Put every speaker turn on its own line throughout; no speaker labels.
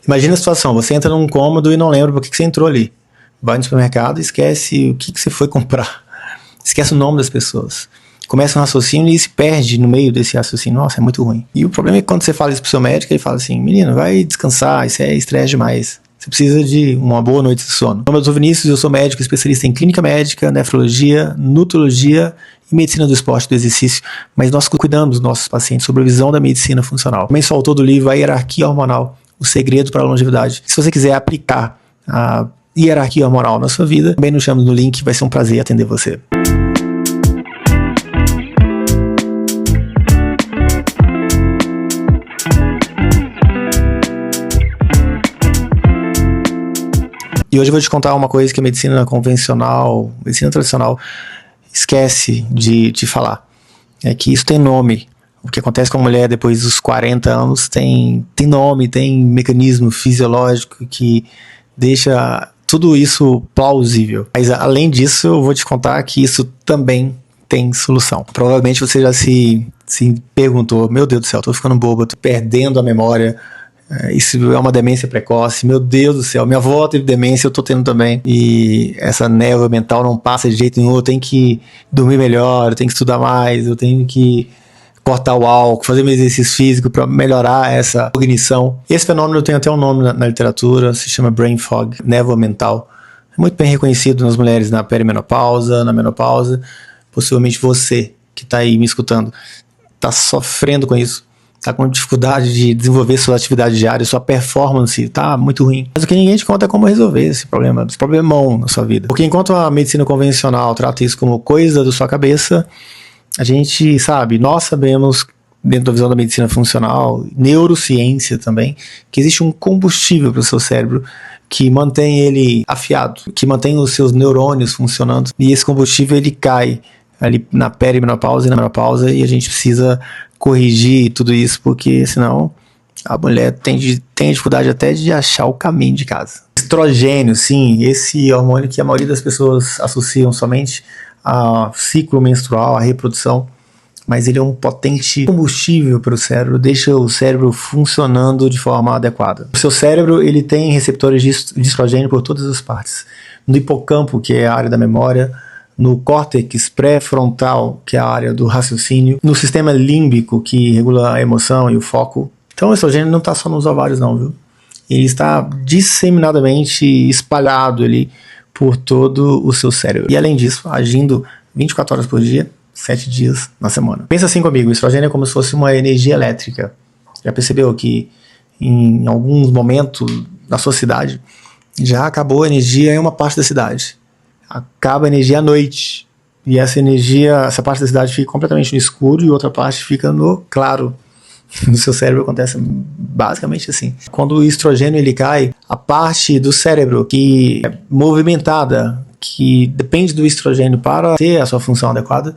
Imagina a situação, você entra num cômodo e não lembra por que você entrou ali. Vai no supermercado e esquece o que você foi comprar. Esquece o nome das pessoas. Começa um raciocínio e se perde no meio desse raciocínio. Nossa, é muito ruim. E o problema é que quando você fala isso pro seu médico, ele fala assim, menino, vai descansar, isso é estresse demais. Você precisa de uma boa noite de sono. Meu nome é Dr. Vinícius, eu sou médico especialista em clínica médica, nefrologia, nutrologia e medicina do esporte e do exercício, mas nós cuidamos dos nossos pacientes sobre a visão da medicina funcional. Também sou autor do livro A Hierarquia Hormonal, o segredo para a longevidade. Se você quiser aplicar a hierarquia hormonal na sua vida, também nos chame no link, vai ser um prazer atender você. E hoje eu vou te contar uma coisa que a medicina convencional, medicina tradicional, esquece de te falar. É que isso tem nome. O que acontece com a mulher depois dos 40 anos tem nome, tem mecanismo fisiológico que deixa tudo isso plausível. Mas além disso, eu vou te contar que isso também tem solução. Provavelmente você já se perguntou, meu Deus do céu, tô ficando boba, tô perdendo a memória. Isso é uma demência precoce, meu Deus do céu, minha avó teve demência, eu tô tendo também, e essa névoa mental não passa de jeito nenhum, eu tenho que dormir melhor, eu tenho que estudar mais, eu tenho que cortar o álcool, fazer meu exercício físico para melhorar essa cognição. Esse fenômeno tem até um nome na literatura, se chama brain fog, névoa mental. É muito bem reconhecido nas mulheres na perimenopausa, na menopausa. Possivelmente você que tá aí me escutando tá sofrendo com isso. Tá com dificuldade de desenvolver sua atividade diária, sua performance tá muito ruim. Mas o que ninguém te conta é como resolver esse problemão na sua vida. Porque enquanto a medicina convencional trata isso como coisa da sua cabeça, a gente sabe, nós sabemos, dentro da visão da medicina funcional, neurociência também, que existe um combustível para o seu cérebro que mantém ele afiado, que mantém os seus neurônios funcionando. E esse combustível ele cai ali na perimenopausa e na menopausa, e a gente precisa corrigir tudo isso, porque senão a mulher tem dificuldade até de achar o caminho de casa. Estrogênio, sim, esse hormônio que a maioria das pessoas associam somente ao ciclo menstrual, à reprodução, mas ele é um potente combustível para o cérebro, deixa o cérebro funcionando de forma adequada. O seu cérebro ele tem receptores de estrogênio por todas as partes. No hipocampo, que é a área da memória, no córtex pré-frontal, que é a área do raciocínio, no sistema límbico, que regula a emoção e o foco. Então o estrogênio não está só nos ovários não, viu? Ele está disseminadamente espalhado ali por todo o seu cérebro. E além disso, agindo 24 horas por dia, 7 dias na semana. Pensa assim comigo, o estrogênio é como se fosse uma energia elétrica. Já percebeu que em alguns momentos da sua cidade já acabou a energia em uma parte da cidade? Acaba a energia à noite, e essa parte da cidade fica completamente no escuro e outra parte fica no claro. No seu cérebro acontece basicamente assim. Quando o estrogênio ele cai, a parte do cérebro que é movimentada, que depende do estrogênio para ter a sua função adequada,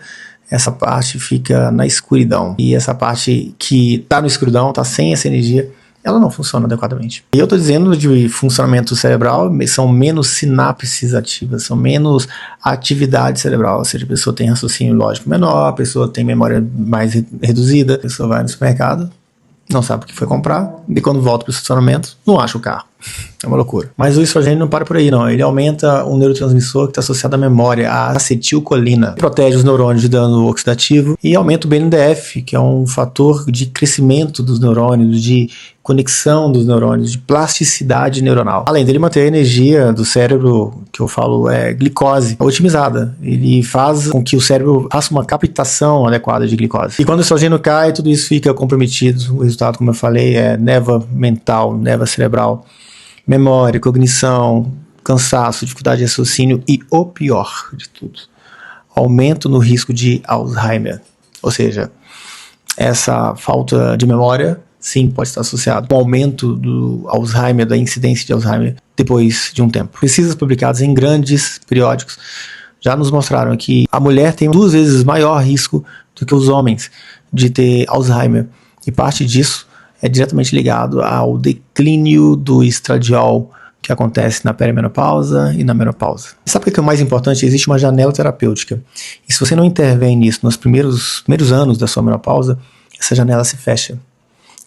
essa parte fica na escuridão. E essa parte que está no escuridão, está sem essa energia, ela não funciona adequadamente. E eu estou dizendo de funcionamento cerebral, são menos sinapses ativas, são menos atividade cerebral, ou seja, a pessoa tem raciocínio lógico menor, a pessoa tem memória mais reduzida, a pessoa vai no supermercado, não sabe o que foi comprar, e quando volta para o estacionamento, não acha o carro. É uma loucura. Mas o estrogênio não para por aí, não. Ele aumenta um neurotransmissor que está associado à memória, a acetilcolina. Protege os neurônios de dano oxidativo e aumenta o BNDF, que é um fator de crescimento dos neurônios, de conexão dos neurônios, de plasticidade neuronal. Além dele manter a energia do cérebro, que eu falo é glicose, otimizada. Ele faz com que o cérebro faça uma captação adequada de glicose. E quando o estrogênio cai, tudo isso fica comprometido. O resultado, como eu falei, é névoa mental, névoa cerebral, memória, cognição, cansaço, dificuldade de raciocínio e o pior de tudo, aumento no risco de Alzheimer. Ou seja, essa falta de memória, sim, pode estar associada com o aumento do Alzheimer, da incidência de Alzheimer depois de um tempo. Pesquisas publicadas em grandes periódicos já nos mostraram que a mulher tem 2 vezes maior risco do que os homens de ter Alzheimer. E parte disso é diretamente ligado ao declínio do estradiol que acontece na perimenopausa e na menopausa. Sabe o que é o mais importante? Existe uma janela terapêutica. E se você não intervém nisso nos primeiros anos da sua menopausa, essa janela se fecha.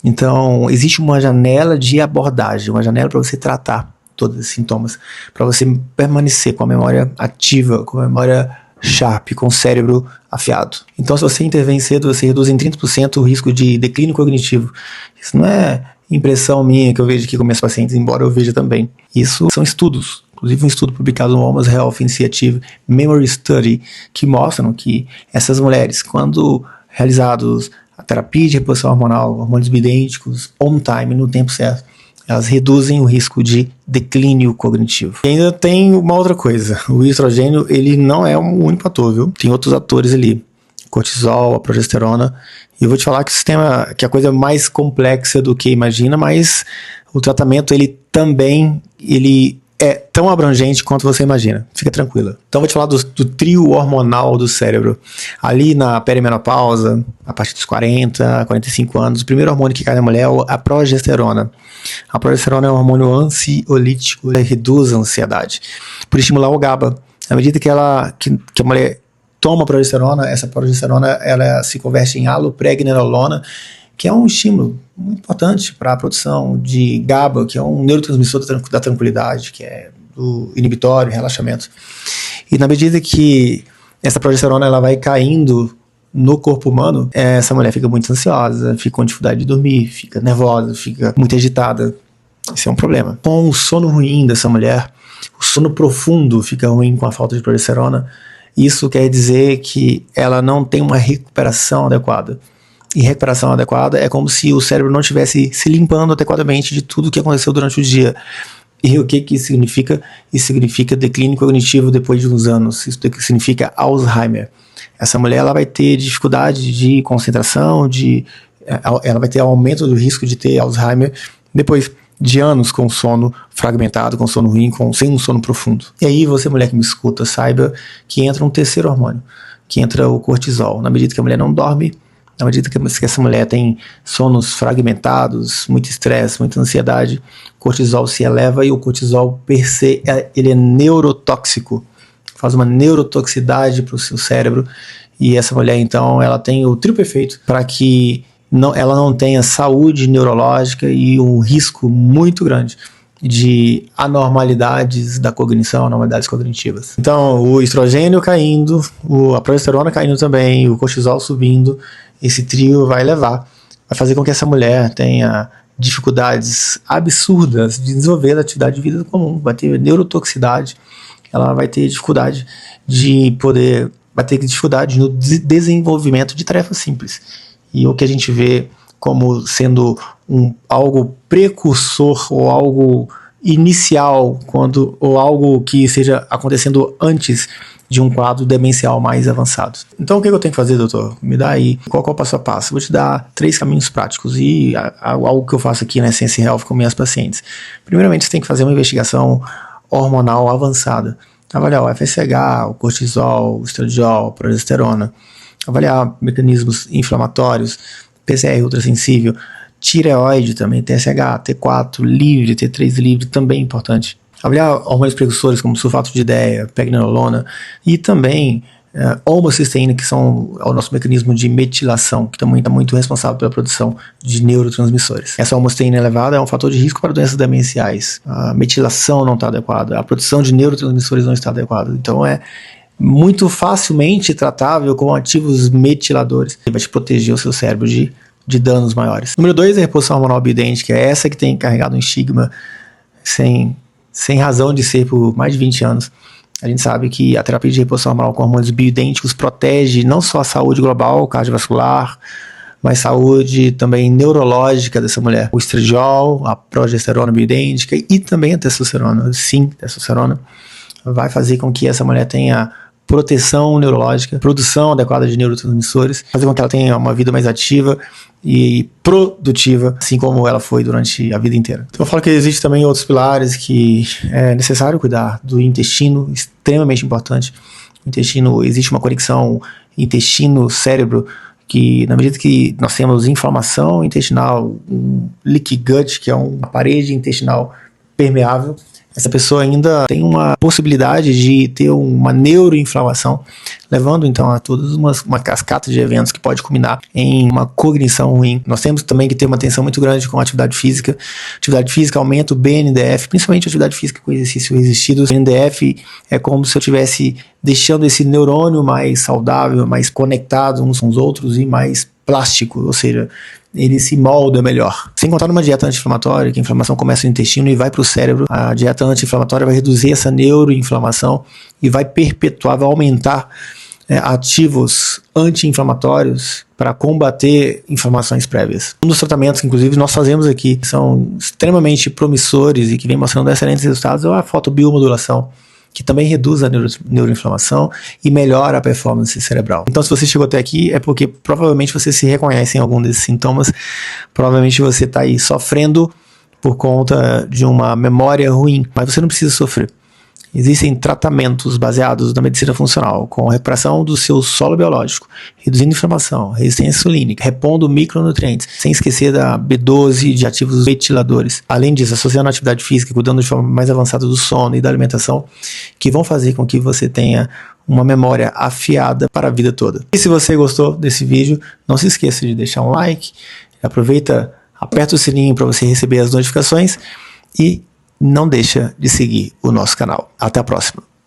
Então, existe uma janela de abordagem, uma janela para você tratar todos esses sintomas, para você permanecer com a memória ativa, com a memória sharp, com o cérebro afiado. Então, se você intervém cedo, você reduz em 30% o risco de declínio cognitivo. Isso não é impressão minha que eu vejo aqui com meus pacientes, embora eu veja também. Isso são estudos, inclusive um estudo publicado no Women's Health Initiative Memory Study, que mostram que essas mulheres, quando realizados a terapia de reposição hormonal, hormônios bioidênticos, on time, no tempo certo, elas reduzem o risco de declínio cognitivo. E ainda tem uma outra coisa, o estrogênio, ele não é um único ator, viu? Tem outros atores ali, cortisol, a progesterona, e eu vou te falar que o sistema, que a coisa é mais complexa do que imagina, mas o tratamento, ele também, ele é tão abrangente quanto você imagina. Fica tranquila. Então, vou te falar do trio hormonal do cérebro. Ali na perimenopausa, a partir dos 40, 45 anos, o primeiro hormônio que cai na mulher é a progesterona. A progesterona é um hormônio ansiolítico, ele reduz a ansiedade, por estimular o GABA. À medida que a mulher toma progesterona, essa progesterona ela se converte em alopregnenolona, que é um estímulo muito importante para a produção de GABA, que é um neurotransmissor da tranquilidade, que é do inibitório, relaxamento. E na medida que essa progesterona ela vai caindo no corpo humano, essa mulher fica muito ansiosa, fica com dificuldade de dormir, fica nervosa, fica muito agitada. Isso é um problema. Com o sono ruim dessa mulher, o sono profundo fica ruim com a falta de progesterona. Isso quer dizer que ela não tem uma recuperação adequada. E recuperação adequada é como se o cérebro não estivesse se limpando adequadamente de tudo que aconteceu durante o dia. E o que isso significa? Isso significa declínio cognitivo depois de uns anos. Isso significa Alzheimer. Essa mulher ela vai ter dificuldade de concentração, ela vai ter aumento do risco de ter Alzheimer depois de anos com sono fragmentado, com sono ruim, sem um sono profundo. E aí você, mulher que me escuta, saiba que entra um terceiro hormônio, que entra o cortisol. Na medida que a mulher não dorme, na medida que essa mulher tem sonos fragmentados, muito estresse, muita ansiedade, o cortisol se eleva e o cortisol per se, ele é neurotóxico, faz uma neurotoxicidade para o seu cérebro e essa mulher então ela tem o trio perfeito para que ela não tenha saúde neurológica e um risco muito grande de anormalidades da cognição, anormalidades cognitivas. Então, o estrogênio caindo, a progesterona caindo também, o cortisol subindo, esse trio vai fazer com que essa mulher tenha dificuldades absurdas de desenvolver a atividade de vida comum, vai ter neurotoxicidade, ela vai ter dificuldade no desenvolvimento de tarefas simples. E o que a gente vê como sendo algo precursor ou algo inicial, ou algo que esteja acontecendo antes de um quadro demencial mais avançado. Então o que eu tenho que fazer, doutor? Me dá aí qual é o passo a passo. Vou te dar 3 caminhos práticos e algo que eu faço aqui na Essence Health com minhas pacientes. Primeiramente, você tem que fazer uma investigação hormonal avançada. Avaliar o FSH, o cortisol, o estradiol, a progesterona. Avaliar mecanismos inflamatórios, PCR ultrassensível, tireoide também, TSH, T4 livre, T3 livre, também importante. Avaliar hormônios precursores como sulfato de ideia, pregnenolona e também homocisteína, que são o nosso mecanismo de metilação, que também está muito responsável pela produção de neurotransmissores. Essa homocisteína elevada é um fator de risco para doenças demenciais. A metilação não está adequada, a produção de neurotransmissores não está adequada. Então é muito facilmente tratável com ativos metiladores, que vai te proteger o seu cérebro de danos maiores. Número 2 é a reposição hormonal bioidêntica, é essa que tem carregado um estigma sem razão de ser por mais de 20 anos. A gente sabe que a terapia de reposição hormonal com hormônios bioidênticos protege não só a saúde global, cardiovascular, mas saúde também neurológica dessa mulher. O estradiol, a progesterona bioidêntica e também a testosterona, sim, testosterona, vai fazer com que essa mulher tenha proteção neurológica, produção adequada de neurotransmissores, fazer com que ela tenha uma vida mais ativa e produtiva, assim como ela foi durante a vida inteira. Então eu falo que existem também outros pilares que é necessário cuidar do intestino, extremamente importante. O intestino, existe uma conexão intestino-cérebro, que na medida que nós temos inflamação intestinal, um leaky gut, que é uma parede intestinal permeável, essa pessoa ainda tem uma possibilidade de ter uma neuroinflamação, levando então a todas uma cascata de eventos que pode culminar em uma cognição ruim. Nós temos também que ter uma atenção muito grande com a atividade física. Atividade física aumenta o BNDF, principalmente atividade física com exercício resistido. O BNDF é como se eu estivesse deixando esse neurônio mais saudável, mais conectado uns com os outros e mais plástico, ou seja, ele se molda melhor. Sem contar numa dieta anti-inflamatória, que a inflamação começa no intestino e vai para o cérebro. A dieta anti-inflamatória vai reduzir essa neuroinflamação e vai perpetuar, vai aumentar ativos anti-inflamatórios para combater inflamações prévias. Um dos tratamentos que inclusive nós fazemos aqui, que são extremamente promissores e que vem mostrando excelentes resultados, é a fotobiomodulação, que também reduz a neuroinflamação e melhora a performance cerebral. Então, se você chegou até aqui, é porque provavelmente você se reconhece em algum desses sintomas, provavelmente você está aí sofrendo por conta de uma memória ruim, mas você não precisa sofrer. Existem tratamentos baseados na medicina funcional, com recuperação do seu solo biológico, reduzindo inflamação, resistência insulínica, repondo micronutrientes, sem esquecer da B12, de ativos ventiladores. Além disso, associando a atividade física, cuidando de forma mais avançada do sono e da alimentação, que vão fazer com que você tenha uma memória afiada para a vida toda. E se você gostou desse vídeo, não se esqueça de deixar um like, aproveita, aperta o sininho para você receber as notificações e não deixa de seguir o nosso canal. Até a próxima.